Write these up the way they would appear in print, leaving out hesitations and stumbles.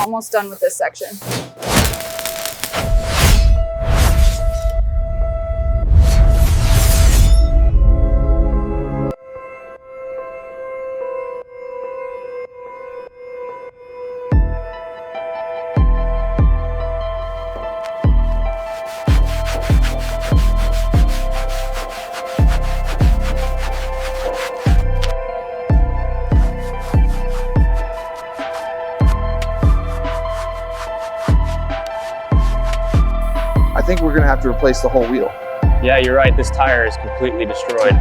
Almost done with this section. I think we're gonna have to replace the whole wheel. Yeah, you're right. This tire is completely destroyed.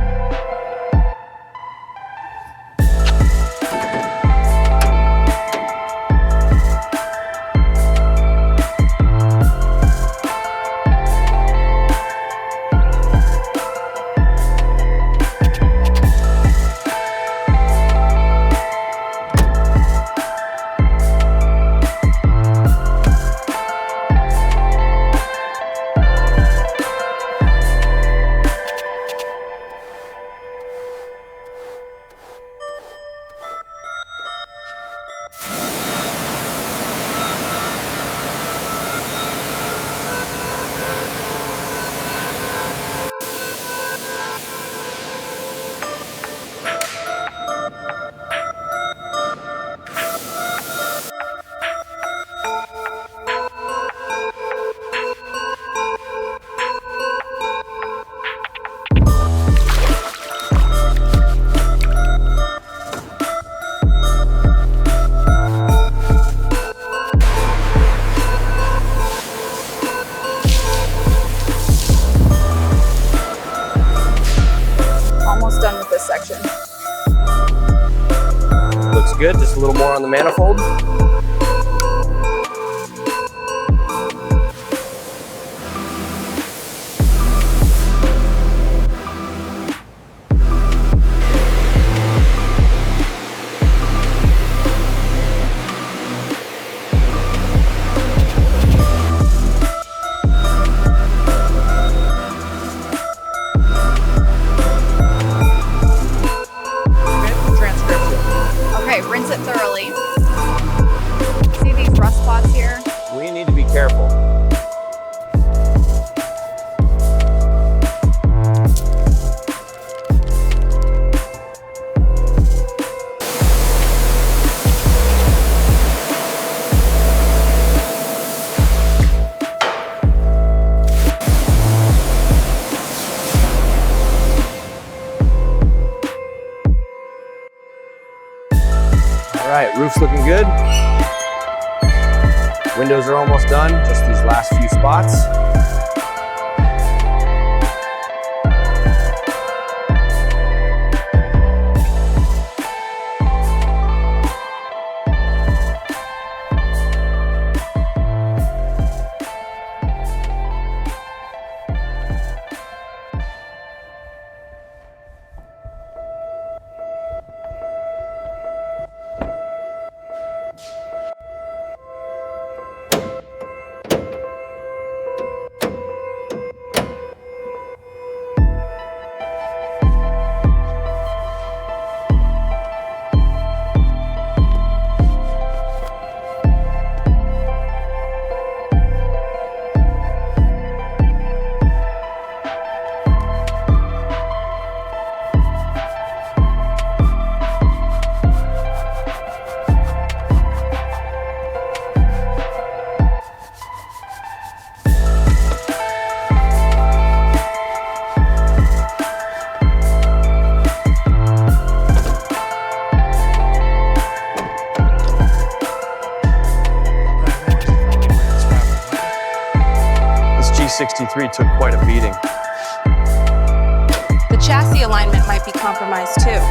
Almost done with this section. Looks good. Just a little more on the manifold. Okay, rinse it thoroughly. See these rust spots here? We need to be careful. All right, roof's looking good. Windows are almost done, just these last few spots. G63 took quite a beating. The chassis alignment might be compromised too.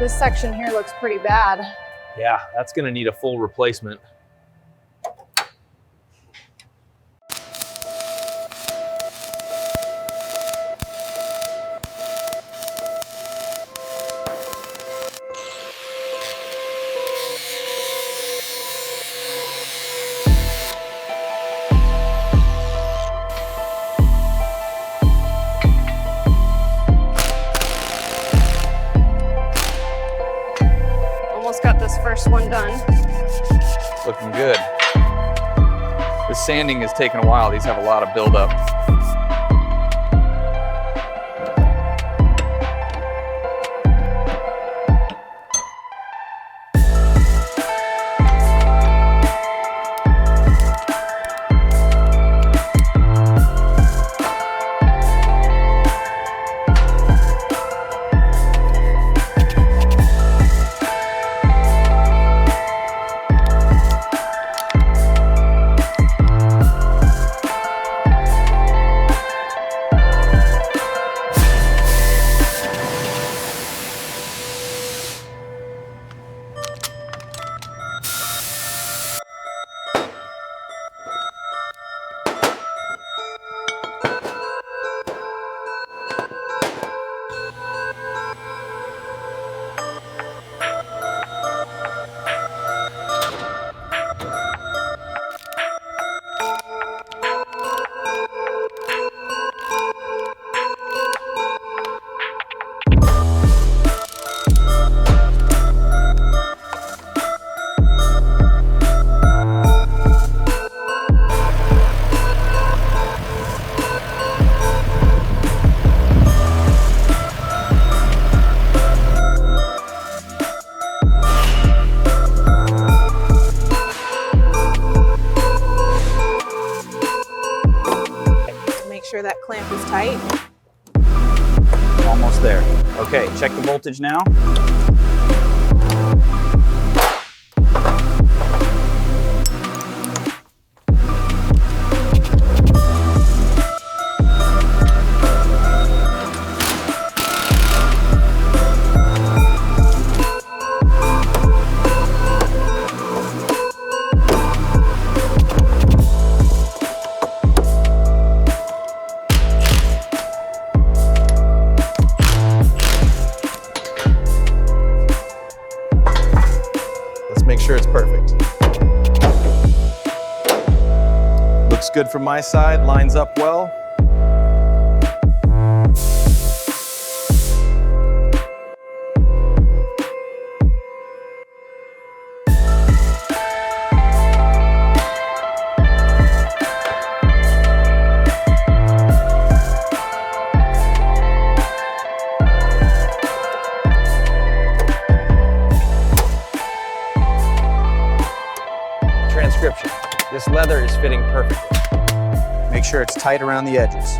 This section here looks pretty bad. Yeah, that's gonna need a full replacement. Almost got this first one done. Looking good. The sanding has taken a while. These have a lot of buildup. Make sure that clamp is tight. Almost there. Okay, check the voltage now. Make sure it's perfect. Looks good from my side, lines up well. Transcription. This leather is fitting perfectly. Make sure it's tight around the edges.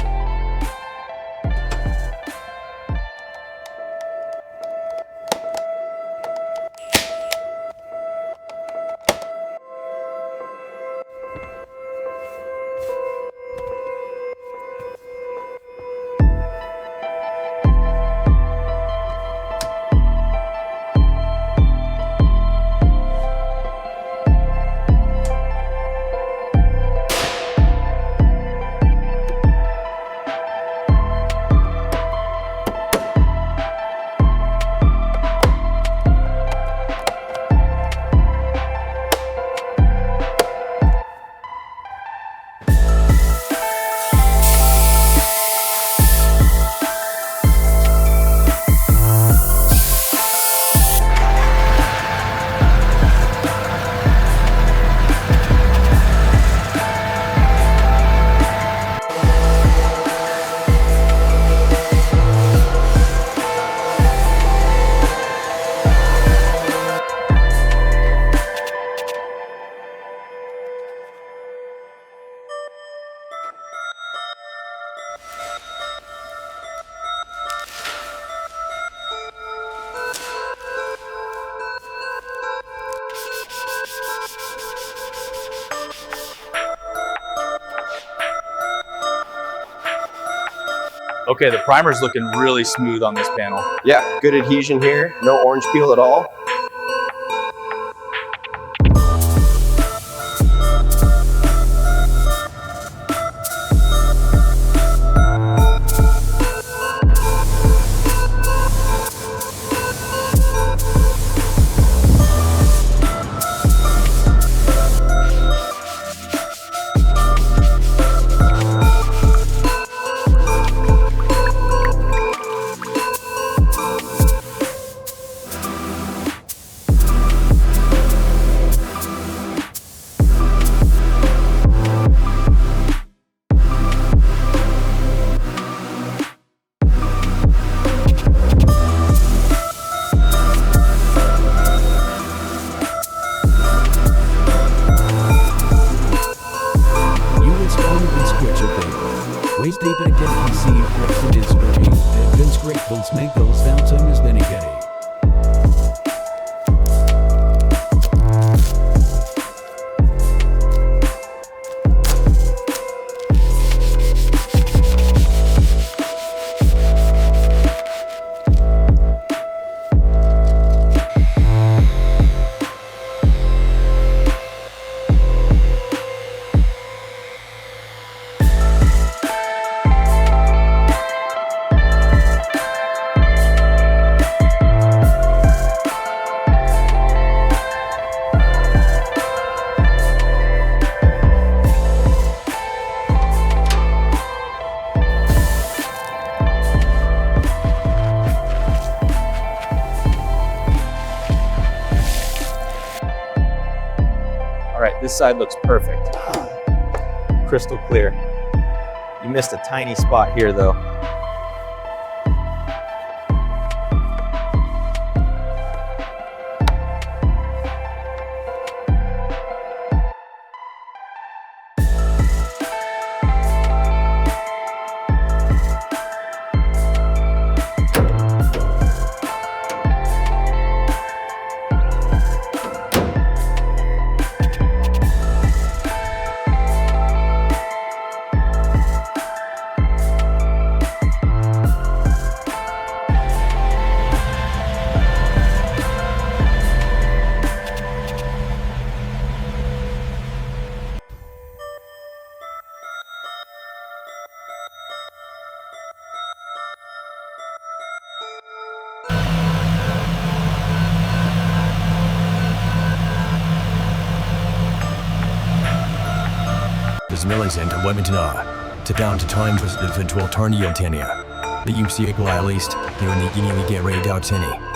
Okay, the primer's looking really smooth on this panel. Yeah, good adhesion here. No orange peel at all. Waist deep at PC, Brexit is working. Vince Grateful's make those downtown is then getting. All right, this side looks perfect. Crystal clear. You missed a tiny spot here though. Des Millicent and Webinar. To down to time twisted eventual turn the antenna. The UC equal at least, you need to get ready out any.